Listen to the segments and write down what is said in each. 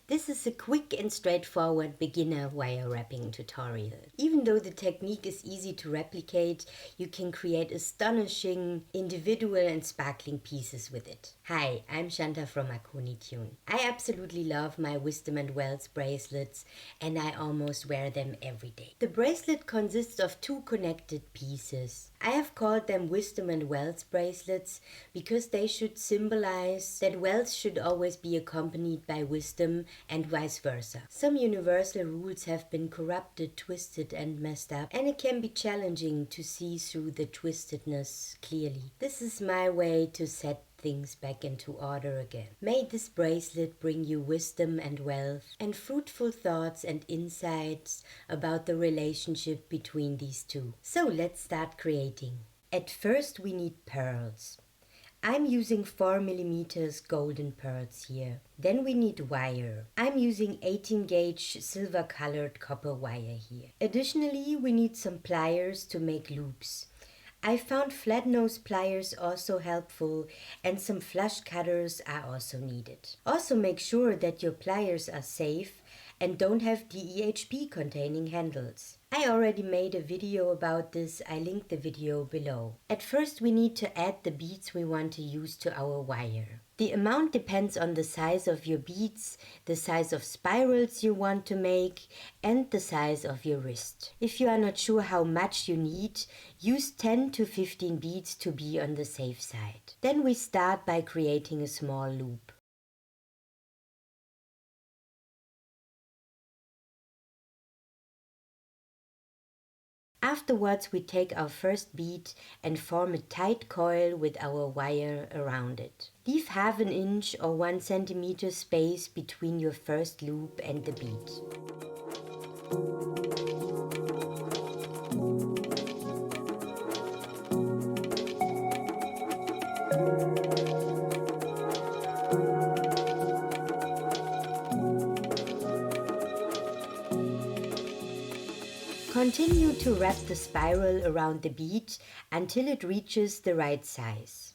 This is a quick and straightforward beginner wire wrapping tutorial. Even though the technique is easy to replicate, you can create astonishing, individual and sparkling pieces with it. Hi, I'm Shanta from Aconitune. I absolutely love my Wisdom and Wealth bracelets and I almost wear them every day. The bracelet consists of two connected pieces. I have called them Wisdom and Wealth bracelets because they should symbolize that wealth should always be accompanied by wisdom and vice versa. Some universal rules have been corrupted, twisted and messed up, and it can be challenging to see through the twistedness clearly. This is my way to set things back into order again. May this bracelet bring you wisdom and wealth and fruitful thoughts and insights about the relationship between these two. So let's start creating. At first we need pearls. I'm using 4mm golden pearls here. Then we need wire. I'm using 18 gauge silver colored copper wire here. Additionally, we need some pliers to make loops. I found flat nose pliers also helpful and some flush cutters are also needed. Also make sure that your pliers are safe and don't have DEHP containing handles. I already made a video about this, I linked the video below. At first we need to add the beads we want to use to our wire. The amount depends on the size of your beads, the size of spirals you want to make, and the size of your wrist. If you are not sure how much you need, use 10 to 15 beads to be on the safe side. Then we start by creating a small loop. Afterwards, we take our first bead and form a tight coil with our wire around it. Leave half an inch or 1 centimeter space between your first loop and the bead. Continue to wrap the spiral around the bead until it reaches the right size.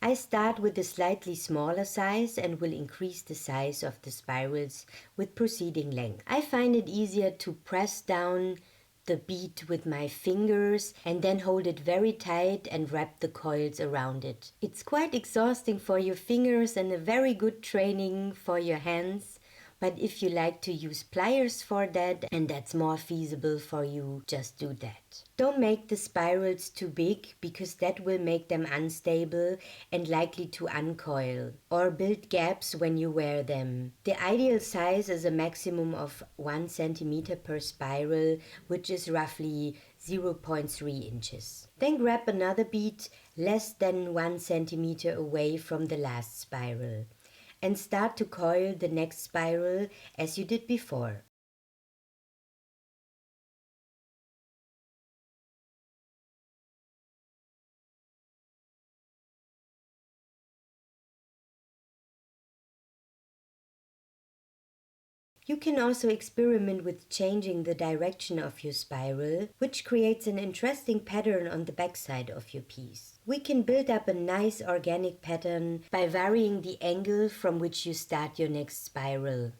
I start with a slightly smaller size and will increase the size of the spirals with proceeding length. I find it easier to press down the bead with my fingers and then hold it very tight and wrap the coils around it. It's quite exhausting for your fingers and a very good training for your hands. But if you like to use pliers for that and that's more feasible for you, just do that. Don't make the spirals too big because that will make them unstable and likely to uncoil or build gaps when you wear them. The ideal size is a maximum of 1 centimeter per spiral, which is roughly 0.3 inches. Then grab another bead less than 1 centimeter away from the last spiral and start to coil the next spiral as you did before. You can also experiment with changing the direction of your spiral, which creates an interesting pattern on the backside of your piece. We can build up a nice organic pattern by varying the angle from which you start your next spiral.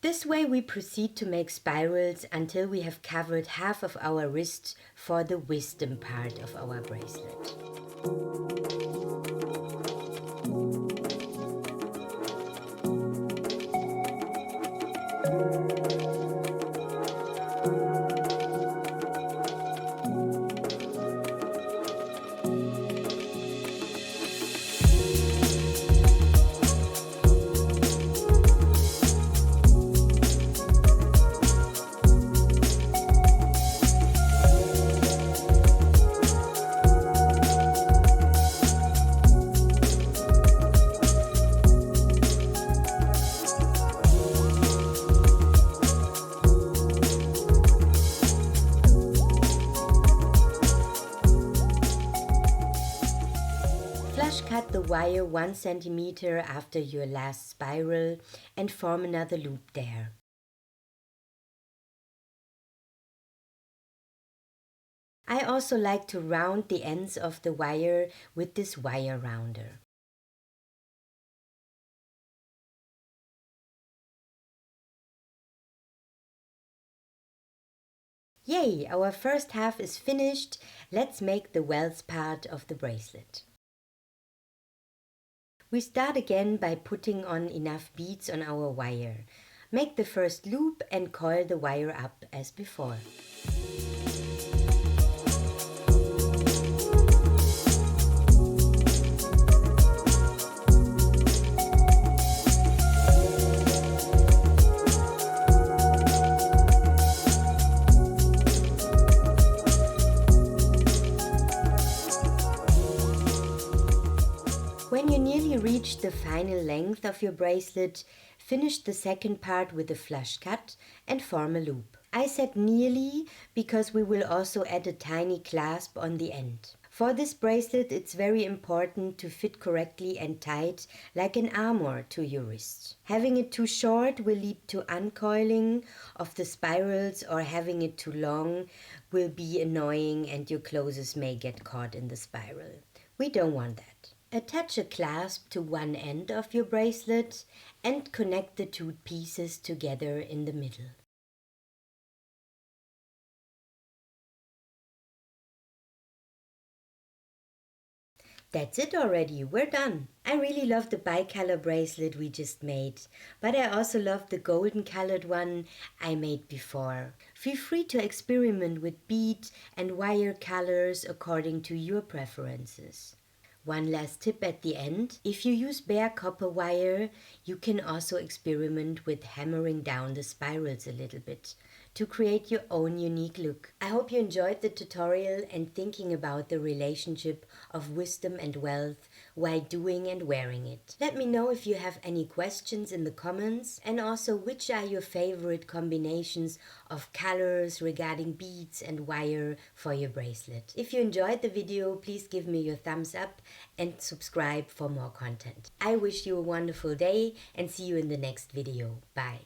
This way we proceed to make spirals until we have covered half of our wrist for the wisdom part of our bracelet. Cut the wire 1 centimeter after your last spiral and form another loop there. I also like to round the ends of the wire with this wire rounder. Yay, our first half is finished. Let's make the wealth part of the bracelet. We start again by putting on enough beads on our wire. Make the first loop and coil the wire up as before. When you nearly reach the final length of your bracelet, finish the second part with a flush cut and form a loop. I said nearly because we will also add a tiny clasp on the end. For this bracelet, it's very important to fit correctly and tight like an armor to your wrist. Having it too short will lead to uncoiling of the spirals, or having it too long will be annoying and your clothes may get caught in the spiral. We don't want that. Attach a clasp to one end of your bracelet and connect the two pieces together in the middle. That's it already, we're done. I really love the bicolor bracelet we just made, but I also love the golden colored one I made before. Feel free to experiment with bead and wire colors according to your preferences. One last tip at the end: if you use bare copper wire, you can also experiment with hammering down the spirals a little bit to create your own unique look. I hope you enjoyed the tutorial and thinking about the relationship of wisdom and wealth while doing and wearing it. Let me know if you have any questions in the comments, and also which are your favorite combinations of colors regarding beads and wire for your bracelet. If you enjoyed the video, please give me your thumbs up and subscribe for more content. I wish you a wonderful day and see you in the next video. Bye.